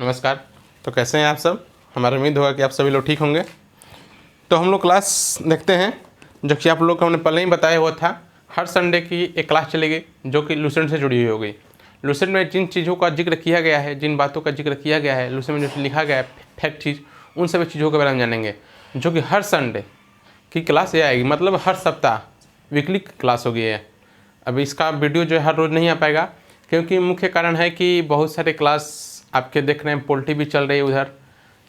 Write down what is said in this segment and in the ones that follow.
नमस्कार। तो कैसे हैं आप सब? हमारा उम्मीद होगा कि आप सभी लोग ठीक होंगे। तो हम लोग क्लास देखते हैं, जो कि आप लोग को हमने पहले ही बताया हुआ था। हर संडे की एक क्लास चलेगी जो कि लूसेंट से जुड़ी हुई होगी। लूसेंट में जिन चीज़ों का जिक्र किया गया है, जिन बातों का जिक्र किया गया है, लूसेंट में जो लिखा गया है फैक्ट चीज़, उन सभी चीज़ों के बारे में जानेंगे, जो कि हर संडे की क्लास ये आएगी। मतलब हर सप्ताह वीकली क्लास होगी है। अभी इसका वीडियो जो है हर रोज़ नहीं आ पाएगा, क्योंकि मुख्य कारण है कि बहुत सारे क्लास आपके देख रहे हैं। पॉलिटी भी चल रही है, उधर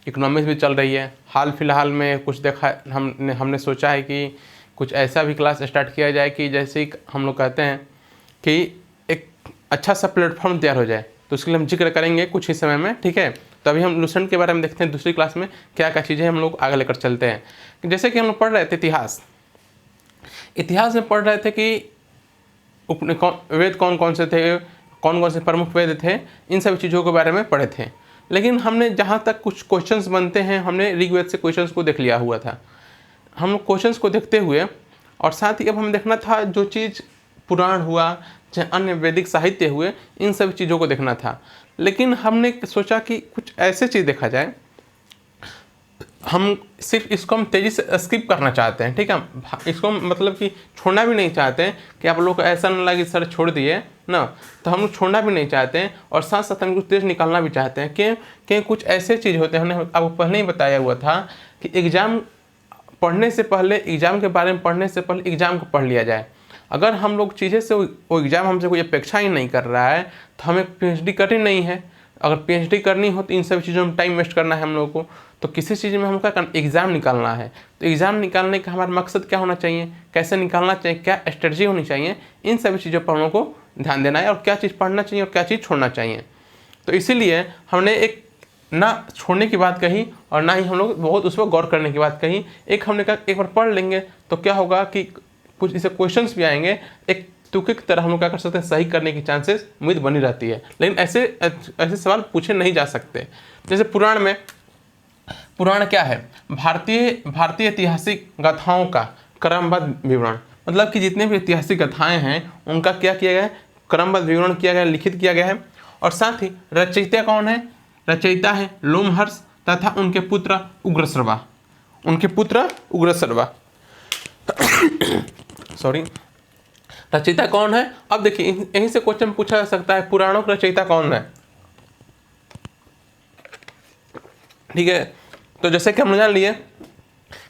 इकोनॉमिक्स भी चल रही है। हाल फिलहाल में कुछ देखा हमने सोचा है कि कुछ ऐसा भी क्लास स्टार्ट किया जाए कि जैसे ही हम लोग कहते हैं कि एक अच्छा सा प्लेटफॉर्म तैयार हो जाए। तो उसके लिए हम जिक्र करेंगे कुछ ही समय में, ठीक है। तो अभी हम लूसेंट के बारे में देखते हैं दूसरी क्लास में क्या क्या चीज़ें हम लोग आगे लेकर चलते हैं। जैसे कि हम लोग पढ़ रहे थे इतिहास में पढ़ रहे थे कि वेद कौन कौन से थे, कौन कौन से प्रमुख वेद थे, इन सभी चीज़ों के बारे में पढ़े थे। लेकिन हमने जहाँ तक कुछ क्वेश्चंस बनते हैं, हमने ऋग्वेद से क्वेश्चंस को देख लिया हुआ था। हम लोग क्वेश्चंस को देखते हुए और साथ ही अब हमें देखना था जो चीज़ पुराण हुआ, चाहे अन्य वैदिक साहित्य हुए, इन सभी चीज़ों को देखना था। लेकिन हमने सोचा कि कुछ ऐसे चीज़ देखा जाए, हम सिर्फ इसको हम तेज़ी से स्किप करना चाहते हैं, ठीक है। इसको मतलब कि छोड़ना भी नहीं चाहते हैं कि आप लोग को ऐसा ना लगे सर छोड़ दिए ना। तो हम लोग छोड़ना भी नहीं चाहते हैं और साथ साथ हम कुछ तेज निकालना भी चाहते हैं कि कुछ ऐसे चीज़ होते हैं। हमने आपको पहले ही बताया हुआ था कि एग्ज़ाम पढ़ने से पहले, एग्ज़ाम के बारे में पढ़ने से पहले एग्ज़ाम को पढ़ लिया जाए। अगर हम लोग चीज़ें से वो एग्ज़ाम हमसे कोई अपेक्षा ही नहीं कर रहा है तो हमें PhD करनी नहीं है। अगर PhD करनी हो तो इन सब चीज़ों में टाइम वेस्ट करना है हम लोगों को। तो किसी चीज़ में हमको एग्ज़ाम निकालना है। तो एग्ज़ाम निकालने का हमारा मकसद क्या होना चाहिए, कैसे निकालना चाहिए, क्या स्ट्रेटजी होनी चाहिए, इन सभी चीज़ों पर हम लोग को ध्यान देना है और क्या चीज़ पढ़ना चाहिए और क्या चीज़ छोड़ना चाहिए। तो इसीलिए हमने एक ना छोड़ने की बात कही और ना ही हम लोग बहुत उस पर गौर करने की बात कही। एक हमने कहा एक बार पढ़ लेंगे तो क्या होगा कि कुछ इसे क्वेश्चंस भी आएंगे, एक तुक्के की तरह हम लोग क्या कर सकते हैं, सही करने की चांसेस उम्मीद बनी रहती है। लेकिन ऐसे सवाल पूछे नहीं जा सकते। जैसे पुराण क्या है? भारतीय ऐतिहासिक गाथाओं का क्रमबद्ध विवरण। मतलब कि जितने भी ऐतिहासिक गाथाएं हैं उनका क्या किया गया है, क्रमबद्ध विवरण किया गया, लिखित किया गया है। और साथ ही रचयिता कौन है? रचयिता है लोमहर्ष तथा उनके पुत्र उग्रश्रवा। सॉरी, रचयिता कौन है? अब देखिए यहीं से क्वेश्चन पूछा जा सकता है, पुराणों का रचयिता कौन है, ठीक है। तो जैसे कि हमने जान लिए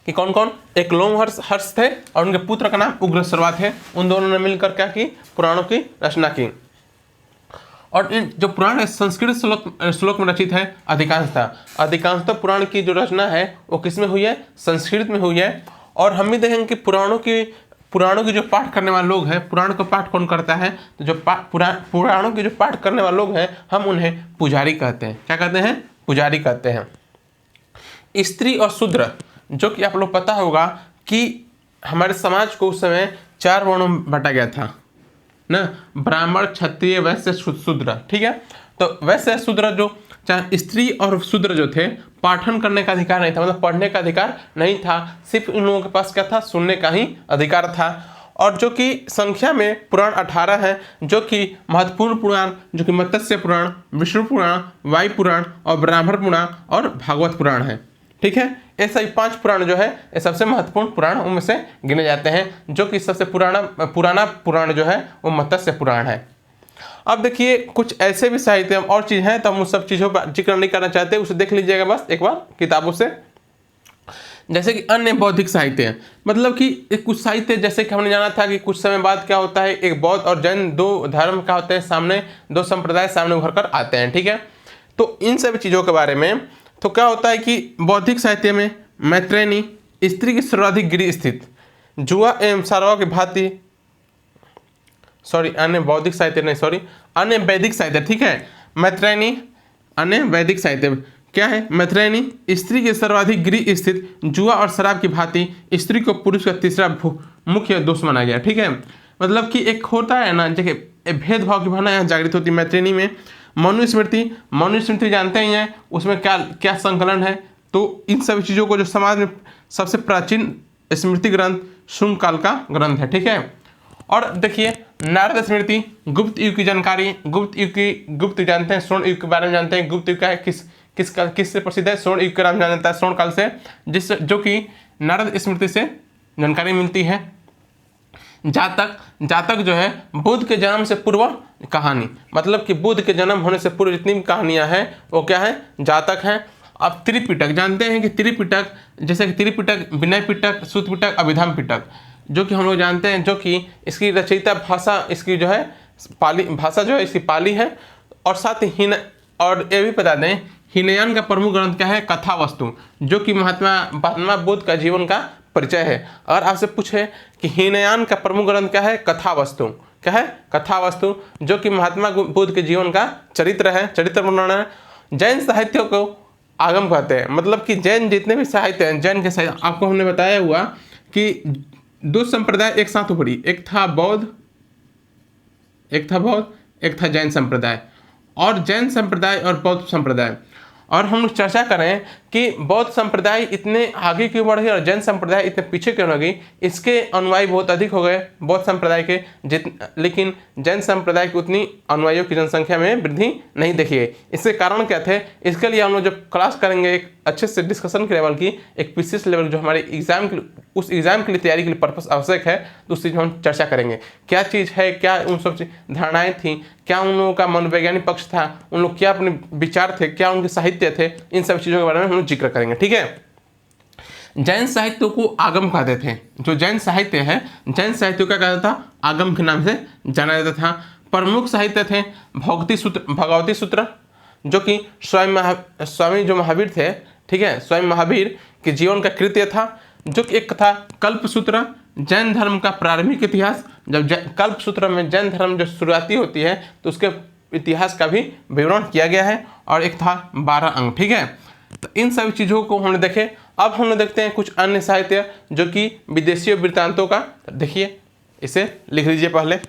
कि कौन कौन, एक लोमहर्ष थे और उनके पुत्र का नाम उग्रश्रवा थे। उन दोनों ने मिलकर क्या की, पुराणों की रचना की। और इन जो पुराण है संस्कृत श्लोक में रचित है अधिकांशतः पुराण की जो रचना है वो किस में हुई है, संस्कृत में हुई है। और हम भी देखेंगे कि पुराणों की जो पाठ करने वाले लोग हैं, पुराण का पाठ कौन करता है, तो जो पुराणों के जो पाठ करने वाले लोग हैं हम उन्हें पुजारी कहते हैं। क्या कहते हैं? पुजारी कहते हैं। स्त्री और शूद्र, जो कि आप लोग पता होगा कि हमारे समाज को उस समय 4 वर्णों में बांटा गया था ना, ब्राह्मण, क्षत्रिय, वैश्य, शूद्र, ठीक है। तो वैश्य शूद्र जो, चाहे स्त्री और शूद्र जो थे, पाठन करने का अधिकार नहीं था, मतलब पढ़ने का अधिकार नहीं था। सिर्फ इन लोगों के पास क्या था, सुनने का ही अधिकार था। और जो कि संख्या में पुराण 18 है, जो कि महत्वपूर्ण पुराण, जो कि मत्स्य पुराण, विष्णु पुराण, वायु पुराण और ब्राह्मण पुराण और भागवत पुराण है, ठीक है। ये सभी 5 पुराण जो है ये सबसे महत्वपूर्ण पुराण उनमें से गिने जाते हैं। जो कि सबसे पुराना पुराण जो है वो मत्स्य पुराण है। अब देखिए कुछ ऐसे भी साहित्य और चीज़ हैं, तो हम उन सब चीज़ों पर जिक्र नहीं करना चाहते, उसे देख लीजिएगा बस एक बार किताबों से। जैसे कि अन्य बौद्धिक साहित्य, मतलब कि कुछ साहित्य, जैसे कि हमने जाना था कि कुछ समय बाद क्या होता है, एक बौद्ध और जैन 2 धर्म क्या होते हैं सामने, 2 संप्रदाय सामने उभर कर आते हैं, ठीक है। तो इन सब चीज़ों के बारे में तो क्या होता है कि बौद्धिक साहित्य में मैत्रेयनी, स्त्री की सर्वाधिक गिरी स्थित, जुआ एवं सारवा की भांति, अन्य वैदिक साहित्य, ठीक है। मैत्रेयनी, अन्य वैदिक साहित्य क्या है? मैत्रेयनी स्त्री के सर्वाधिक गृह स्थित, जुआ और शराब की भांति स्त्री को पुरुष का तीसरा मुख्य दोष माना गया, ठीक है। मतलब कि एक होता है ना, जैसे भेदभाव की भावना यहाँ जागृत होती है मैत्रेयनी में। मनुस्मृति जानते ही हैं, उसमें क्या क्या संकलन है। तो इन सभी चीज़ों को, जो समाज में सबसे प्राचीन स्मृति ग्रंथ शुंग काल का ग्रंथ है, ठीक है। और देखिए नारद स्मृति, गुप्त युग की जानकारी, गुप्त जानते हैं, स्वर्ण युग के बारे में जानते हैं। गुप्त युग का है किससे प्रसिद्ध है? स्वर्ण युग का नाम जाना जाता है, स्वर्ण काल से, जो कि नारद स्मृति से जानकारी मिलती है। जातक जो है बुद्ध के जन्म से पूर्व कहानी, मतलब कि बुद्ध के जन्म होने से पूर्व जितनी भी कहानियां हैं वो क्या है? जातक हैं। अब त्रिपिटक जानते हैं कि त्रिपिटक, जैसे कि त्रिपिटक, विनय पिटक, सूत पिटक, अभिधम पिटक, जो कि हम लोग जानते हैं, जो कि इसकी रचयिता भाषा इसकी जो है पाली भाषा जो है इसकी पाली है। और साथ ही और ये भी बता दें, हीनयान का प्रमुख ग्रंथ क्या है? कथा वस्तु, जो कि महात्मा बुद्ध का जीवन का परिचय है। अगर आपसे पूछे कि हीनयान का प्रमुख ग्रंथ क्या है? कथा वस्तु। क्या है? कथा वस्तु, जो कि महात्मा बुद्ध के जीवन का चरित्र है, चरित्र वर्णन है। जैन साहित्य को आगम कहते हैं, मतलब कि जैन जितने भी साहित्य हैं, जैन के साहित्य, आपको हमने बताया हुआ कि दो संप्रदाय एक साथ उभरी, एक था बौद्ध, एक था जैन संप्रदाय। और जैन संप्रदाय और बौद्ध संप्रदाय, और हम लोग चर्चा करें कि बौद्ध संप्रदाय इतने आगे क्यों बढ़े और जैन संप्रदाय इतने पीछे क्यों रह गई। इसके अनुयायी बहुत अधिक हो गए बौद्ध संप्रदाय के, लेकिन जैन संप्रदाय की उतनी अनुयायियों की जनसंख्या में वृद्धि नहीं देखी गई। इसके कारण क्या थे? इसके लिए हम लोग जब क्लास करेंगे एक अच्छे से डिस्कशन के लेवल की, एक विशेष लेवल जो हमारे एग्जाम के उस एग्जाम के लिए तैयारी के लिए पर्पस आवश्यक है, तो उस चीज़ में हम चर्चा करेंगे। क्या चीज़ है, क्या उन सब धारणाएं थी, क्या उन लोगों का मनोवैज्ञानिक पक्ष था, उन लोग क्या अपने विचार थे, क्या उनके साहित्य थे, इन सब चीज़ों के बारे में हम लोग जिक्र करेंगे। ठीक है। जैन साहित्य को आगम कहते थे। जो जैन साहित्य है, जैन साहित्य का कहता था आगम के नाम से जाना जाता था। प्रमुख साहित्य थे भगवती सूत्र, जो कि स्वामी जो महावीर थे, ठीक है, स्वयं महावीर के जीवन का कृत्य था। जो कि एक था कल्प सूत्र, जैन धर्म का प्रारंभिक इतिहास। जब कल्प सूत्र में जैन धर्म जो शुरुआती होती है तो उसके इतिहास का भी विवरण किया गया है। और एक था 12 अंग। ठीक है, तो इन सभी चीज़ों को हमने देखे। अब हम लोग देखते हैं कुछ अन्य साहित्य जो कि विदेशी वृत्तांतों का। देखिए, इसे लिख लीजिए पहले।